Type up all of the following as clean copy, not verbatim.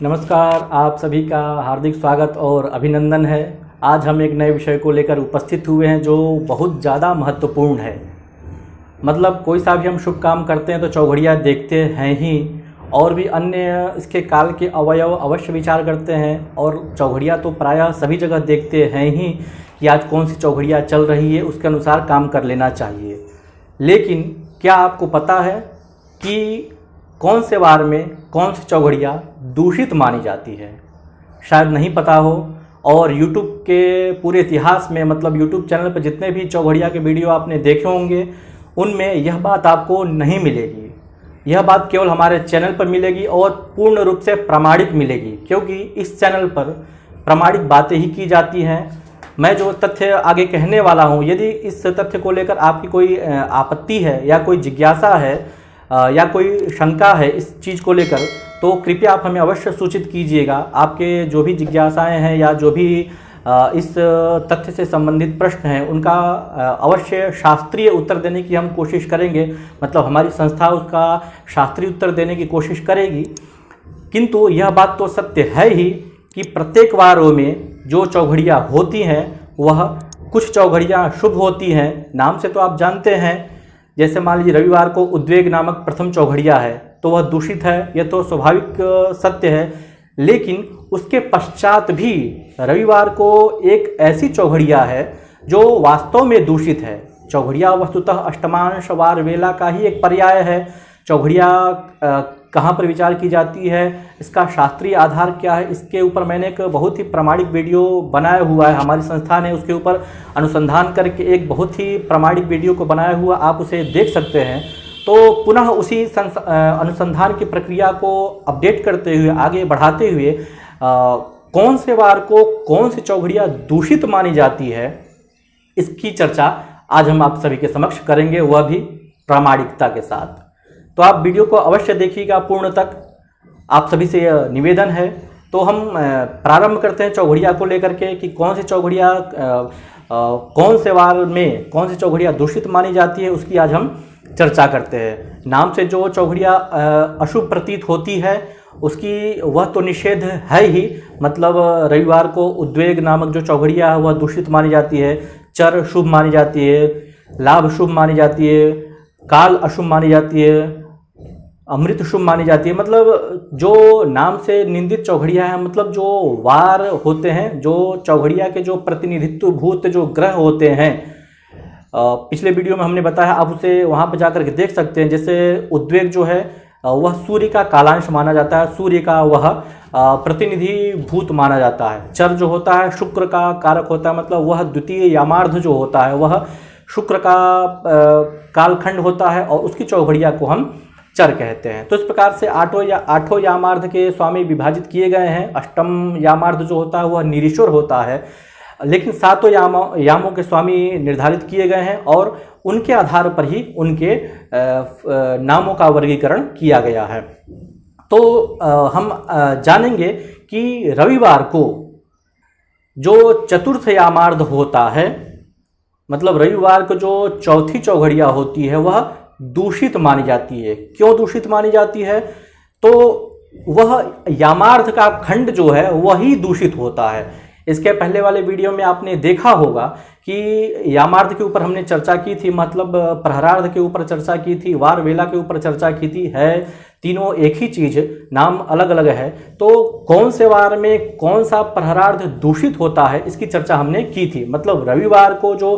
नमस्कार, आप सभी का हार्दिक स्वागत और अभिनंदन है। आज हम एक नए विषय को लेकर उपस्थित हुए हैं जो बहुत ज़्यादा महत्वपूर्ण है। मतलब कोई सा भी हम शुभ काम करते हैं तो चौघड़िया देखते हैं ही, और भी अन्य इसके काल के अवयव अवश्य विचार करते हैं। और चौघड़िया तो प्रायः सभी जगह देखते हैं ही कि आज कौन सी चौघड़िया चल रही है, उसके अनुसार काम कर लेना चाहिए। लेकिन क्या आपको पता है कि कौन से वार में कौन सी चौघड़िया दूषित मानी जाती है? शायद नहीं पता हो। और YouTube के पूरे इतिहास में, मतलब YouTube चैनल पर जितने भी चौघड़िया के वीडियो आपने देखे होंगे, उनमें यह बात आपको नहीं मिलेगी। यह बात केवल हमारे चैनल पर मिलेगी और पूर्ण रूप से प्रामाणिक मिलेगी, क्योंकि इस चैनल पर प्रामाणिक बातें ही की जाती हैं। मैं जो तथ्य आगे कहने वाला हूँ, यदि इस तथ्य को लेकर आपकी कोई आपत्ति है या कोई जिज्ञासा है या कोई शंका है इस चीज़ को लेकर, तो कृपया आप हमें अवश्य सूचित कीजिएगा। आपके जो भी जिज्ञासाएं हैं या जो भी इस तथ्य से संबंधित प्रश्न हैं, उनका अवश्य शास्त्रीय उत्तर देने की हम कोशिश करेंगे। मतलब हमारी संस्था उसका शास्त्रीय उत्तर देने की कोशिश करेगी। किंतु यह बात तो सत्य है ही कि प्रत्येक वारों में जो चौघड़ियाँ होती हैं, वह कुछ चौघड़ियाँ शुभ होती हैं। नाम से तो आप जानते हैं, जैसे मान लीजिए रविवार को उद्वेग नामक प्रथम चौघड़िया है तो वह दूषित है, यह तो स्वाभाविक सत्य है। लेकिन उसके पश्चात भी रविवार को एक ऐसी चौघड़िया है जो वास्तव में दूषित है। चौघड़िया वस्तुतः अष्टमांश वार वेला का ही एक पर्याय है। चौघड़िया कहाँ पर विचार की जाती है, इसका शास्त्रीय आधार क्या है, इसके ऊपर मैंने एक बहुत ही प्रामाणिक वीडियो बनाया हुआ है। हमारी संस्था ने उसके ऊपर अनुसंधान करके एक बहुत ही प्रामाणिक वीडियो को बनाया हुआ, आप उसे देख सकते हैं। तो पुनः उसी अनुसंधान की प्रक्रिया को अपडेट करते हुए, आगे बढ़ाते हुए, कौन से वार को कौन सी चौघड़िया दूषित मानी जाती है, इसकी चर्चा आज हम आप सभी के समक्ष करेंगे, वह भी प्रामाणिकता के साथ। तो आप वीडियो को अवश्य देखिएगा पूर्ण तक, आप सभी से निवेदन है। तो हम प्रारंभ करते हैं चौघड़िया को लेकर के कि कौन सी चौघड़िया कौन से वार में कौन सी चौघड़िया दूषित मानी जाती है, उसकी आज हम चर्चा करते हैं। नाम से जो चौघड़िया अशुभ प्रतीत होती है, उसकी वह तो निषेध है ही। मतलब रविवार को उद्वेग नामक जो चौघड़िया है वह दूषित मानी जाती है, चर शुभ मानी जाती है, लाभ शुभ मानी जाती है, काल अशुभ मानी जाती है, अमृत शुभ मानी जाती है। मतलब जो नाम से निंदित चौघड़िया है, मतलब जो वार होते हैं, जो चौघड़िया के जो प्रतिनिधित्व भूत जो ग्रह होते हैं, पिछले वीडियो में हमने बताया, आप उसे वहाँ पर जाकर के देख सकते हैं। जैसे उद्वेग जो है वह सूर्य का कालांश माना जाता है, सूर्य का वह प्रतिनिधि भूत माना जाता है। चर जो होता है शुक्र का कारक होता है, मतलब वह द्वितीय यामार्ध जो होता है वह शुक्र का कालखंड होता है, और उसकी चौघड़िया को हम चर कहते हैं। तो इस प्रकार से आठों यामार्ध के स्वामी विभाजित किए गए हैं। अष्टम यामार्ध जो होता है वह निरीश्वर होता है, लेकिन सातों यामों के स्वामी निर्धारित किए गए हैं, और उनके आधार पर ही उनके नामों का वर्गीकरण किया गया है। तो हम जानेंगे कि रविवार को जो चतुर्थ यामार्ध होता है, मतलब रविवार को जो चौथी चौघड़िया होती है, वह दूषित मानी जाती है। क्यों दूषित मानी जाती है? तो वह यामार्ध का खंड जो है वही दूषित होता है। इसके पहले वाले वीडियो में आपने देखा होगा कि यामार्ध के ऊपर हमने चर्चा की थी, मतलब प्रहरार्ध के ऊपर चर्चा की थी, वार वेला के ऊपर चर्चा की थी। है तीनों एक ही चीज, नाम अलग अलग है। तो कौन से वार में कौन सा प्रहरार्ध दूषित होता है, इसकी चर्चा हमने की थी। मतलब रविवार को जो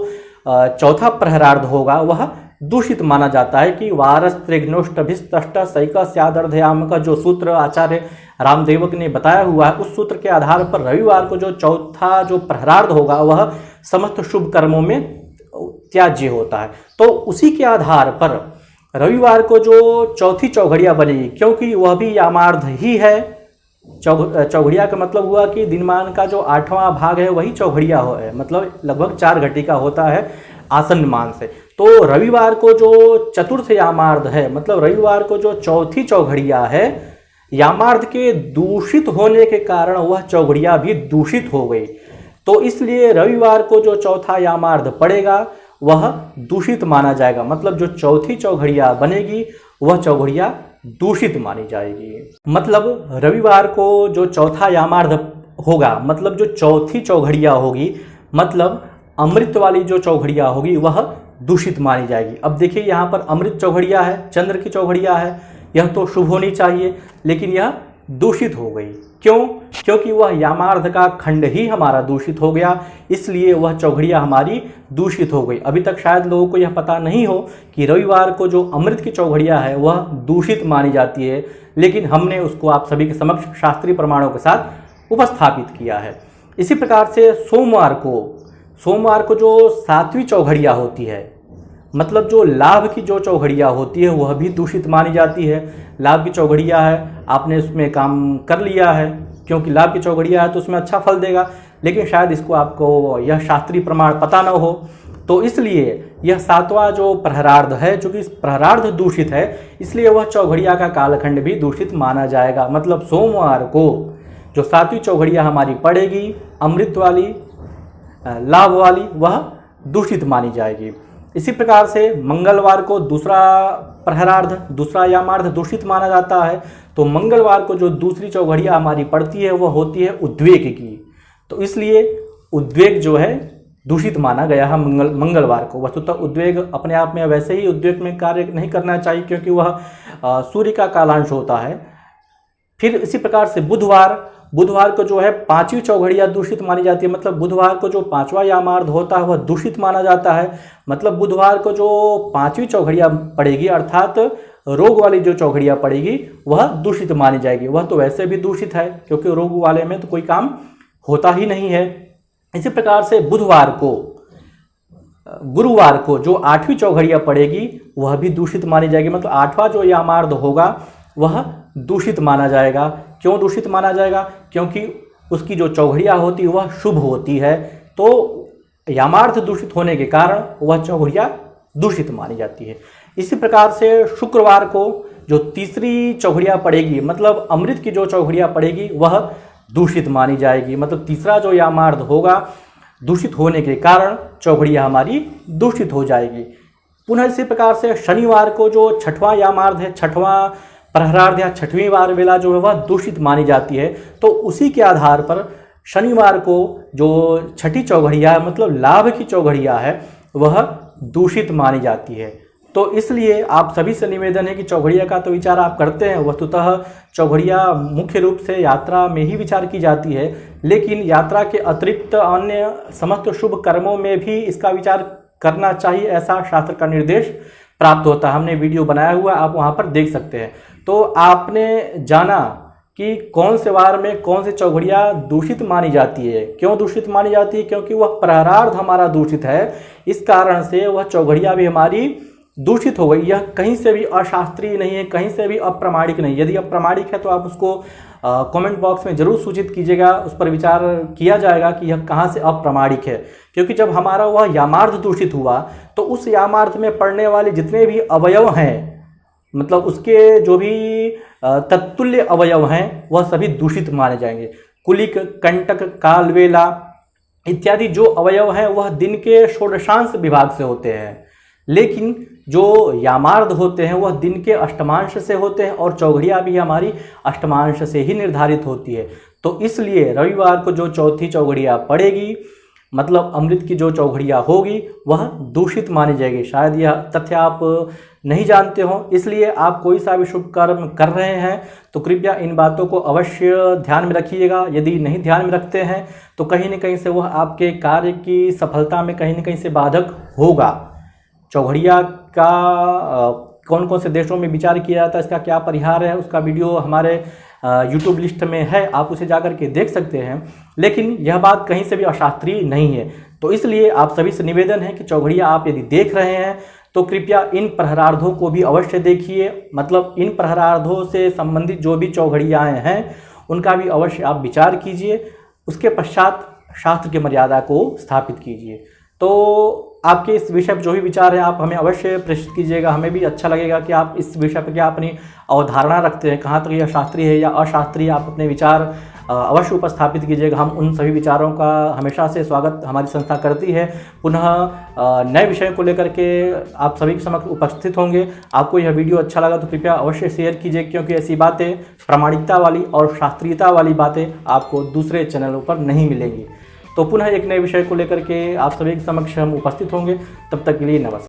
चौथा प्रहरार्ध होगा वह दूषित माना जाता है कि वारस त्रिघ्नोष्टभिस्तष्ट सैक स्यादर्धयाम का जो सूत्र आचार्य रामदेवक ने बताया हुआ है, उस सूत्र के आधार पर रविवार को जो चौथा जो प्रहरार्ध होगा वह समस्त शुभ कर्मों में त्याज्य होता है। तो उसी के आधार पर रविवार को जो चौथी चौघड़िया बनेगी, क्योंकि वह भी यामार्ध ही है। चौघड़िया का मतलब हुआ कि दिनमान का जो 8वां भाग है वही चौघड़िया है, मतलब लगभग 4 घटिका होता है आसन्न मान से। तो रविवार को जो चतुर्थ यामार्ध है, मतलब रविवार को जो चौथी चौघड़िया है, यामार्ध के दूषित होने के कारण वह चौघड़िया भी दूषित हो गई। तो इसलिए रविवार को जो चौथा यामार्ध पड़ेगा वह दूषित माना जाएगा। मतलब जो चौथी चौघड़िया बनेगी वह चौघड़िया दूषित मानी जाएगी। मतलब रविवार को जो चौथा यामार्ध होगा, मतलब जो चौथी चौघड़िया होगी, मतलब अमृत वाली जो चौघड़िया होगी वह दूषित मानी जाएगी। अब देखिए यहाँ पर अमृत चौघड़िया है, चंद्र की चौघड़िया है, यह तो शुभ होनी चाहिए, लेकिन यह दूषित हो गई। क्यों? क्योंकि वह यामार्ध का खंड ही हमारा दूषित हो गया, इसलिए वह चौघड़िया हमारी दूषित हो गई। अभी तक शायद लोगों को यह पता नहीं हो कि रविवार को जो अमृत की चौघड़िया है वह दूषित मानी जाती है, लेकिन हमने उसको आप सभी के समक्ष शास्त्रीय प्रमाणों के साथ उपस्थापित किया है। इसी प्रकार से सोमवार को जो सातवीं चौघड़िया होती है, मतलब जो लाभ की जो चौघड़िया होती है वह भी दूषित मानी जाती है। लाभ की चौघड़िया है, आपने उसमें काम कर लिया है, क्योंकि लाभ की चौघड़िया है तो उसमें अच्छा फल देगा, लेकिन शायद इसको आपको यह शास्त्रीय प्रमाण पता न हो, तो इसलिए यह सातवां जो प्रहरार्ध है, चूंकि प्रहरार्ध दूषित है, इसलिए वह चौघड़िया का कालखंड भी दूषित माना जाएगा। मतलब सोमवार को जो सातवीं चौघड़िया हमारी पड़ेगी, अमृत वाली, लाभ वाली, वह दूषित मानी जाएगी। इसी प्रकार से मंगलवार को दूसरा प्रहरार्ध, दूसरा यामार्ध दूषित माना जाता है, तो मंगलवार को जो दूसरी चौघड़िया हमारी पड़ती है वह होती है उद्वेग की, तो इसलिए उद्वेग जो है दूषित माना गया है मंगलवार को। वस्तुतः उद्वेग अपने आप में वैसे ही उद्वेग में कार्य नहीं करना चाहिए, क्योंकि वह सूर्य का कालांश होता है। फिर इसी प्रकार से बुधवार को जो है पांचवी चौघड़िया दूषित मानी जाती है, मतलब बुधवार को जो पांचवा यामार्ध होता है वह दूषित माना जाता है। मतलब बुधवार को जो पांचवी चौघड़िया पड़ेगी, अर्थात रोग वाली जो चौघड़िया पड़ेगी वह दूषित मानी जाएगी। वह तो वैसे भी दूषित है, क्योंकि रोग वाले में तो कोई काम होता ही नहीं है। इसी प्रकार से गुरुवार को जो आठवीं चौघड़िया पड़ेगी वह भी दूषित मानी जाएगी। मतलब आठवां जो यामार्ध होगा वह दूषित माना जाएगा। क्यों दूषित माना जाएगा? क्योंकि उसकी जो चौघड़िया होती है वह शुभ होती है, तो यामार्थ दूषित होने के कारण वह चौघड़िया दूषित मानी जाती है। इसी प्रकार से शुक्रवार को जो तीसरी चौघड़िया पड़ेगी, मतलब अमृत की जो चौघड़िया पड़ेगी वह दूषित मानी जाएगी। मतलब तीसरा जो यामार्ध होगा दूषित होने के कारण चौघड़िया हमारी दूषित हो जाएगी। पुनः इसी प्रकार से शनिवार को जो छठवां यामार्ध है, छठवां प्रहरार्ध या छठवीं वार वेला जो है वह दूषित मानी जाती है, तो उसी के आधार पर शनिवार को जो छठी चौघड़िया है, मतलब लाभ की चौघड़िया है, वह दूषित मानी जाती है। तो इसलिए आप सभी से निवेदन है कि चौघड़िया का तो विचार आप करते हैं, वस्तुतः चौघड़िया मुख्य रूप से यात्रा में ही विचार की जाती है, लेकिन यात्रा के अतिरिक्त अन्य समस्त शुभ कर्मों में भी इसका विचार करना चाहिए, ऐसा शास्त्र का निर्देश प्राप्त होता है। हमने वीडियो बनाया हुआ, आप वहाँ पर देख सकते हैं। तो आपने जाना कि कौन से वार में कौन सी चौघड़िया दूषित मानी जाती है। क्यों दूषित मानी जाती है? क्योंकि वह प्रहरार्ध हमारा दूषित है, इस कारण से वह चौघड़िया भी हमारी दूषित हो गई। यह कहीं से भी अशास्त्रीय नहीं है, कहीं से भी अप्रामाणिक नहीं। यदि अप्रामाणिक है तो आप उसको कमेंट बॉक्स में जरूर सूचित कीजिएगा, उस पर विचार किया जाएगा कि यह कहाँ से अप्रामाणिक है। क्योंकि जब हमारा वह यामार्ध दूषित हुआ तो उस यामार्ध में पड़ने वाले जितने भी अवयव हैं, मतलब उसके जो भी तत्तुल्य अवयव हैं, वह सभी दूषित माने जाएंगे। कुलिक, कंटक, कालवेला इत्यादि जो अवयव हैं वह दिन के षोडशांश विभाग से होते हैं, लेकिन जो यामार्ध होते हैं वह दिन के अष्टमांश से होते हैं, और चौघड़िया भी हमारी अष्टमांश से ही निर्धारित होती है। तो इसलिए रविवार को जो चौथी चौघड़िया पड़ेगी, मतलब अमृत की जो चौघड़िया होगी, वह दूषित मानी जाएगी। शायद यह तथ्य आप नहीं जानते हो, इसलिए आप कोई सा भी शुभ कर्म कर रहे हैं तो कृपया इन बातों को अवश्य ध्यान में रखिएगा। यदि नहीं ध्यान में रखते हैं तो कहीं न कहीं से वह आपके कार्य की सफलता में कहीं न कहीं से बाधक होगा। चौघड़िया का कौन कौन से देशों में विचार किया जाता है, इसका क्या परिहार है, उसका वीडियो हमारे यूट्यूब लिस्ट में है, आप उसे जाकर के देख सकते हैं। लेकिन यह बात कहीं से भी अशास्त्रीय नहीं है। तो इसलिए आप सभी से निवेदन है कि चौघड़िया आप यदि देख रहे हैं तो कृपया इन प्रहरार्धों को भी अवश्य देखिए। मतलब इन प्रहरार्धों से संबंधित जो भी चौघड़ियाएँ हैं उनका भी अवश्य आप विचार कीजिए, उसके पश्चात शास्त्र की मर्यादा को स्थापित कीजिए। तो आपके इस विषय पर जो भी विचार है आप हमें अवश्य प्रेषित कीजिएगा। हमें भी अच्छा लगेगा कि आप इस विषय पर क्या अपनी अवधारणा रखते हैं, कहाँ तक यह शास्त्रीय है या अशास्त्रीय, आप अपने विचार अवश्य उपस्थापित कीजिएगा। हम उन सभी विचारों का हमेशा से स्वागत हमारी संस्था करती है। पुनः नए विषय को लेकर के आप सभी के समक्ष उपस्थित होंगे। आपको यह वीडियो अच्छा लगा तो कृपया अवश्य शेयर कीजिए, क्योंकि ऐसी बातें, प्रामाणिकता वाली और शास्त्रीयता वाली बातें आपको दूसरे चैनलों पर नहीं मिलेंगी। तो पुनः एक नए विषय को लेकर के आप सभी के समक्ष हम उपस्थित होंगे। तब तक के लिए नमस्कार।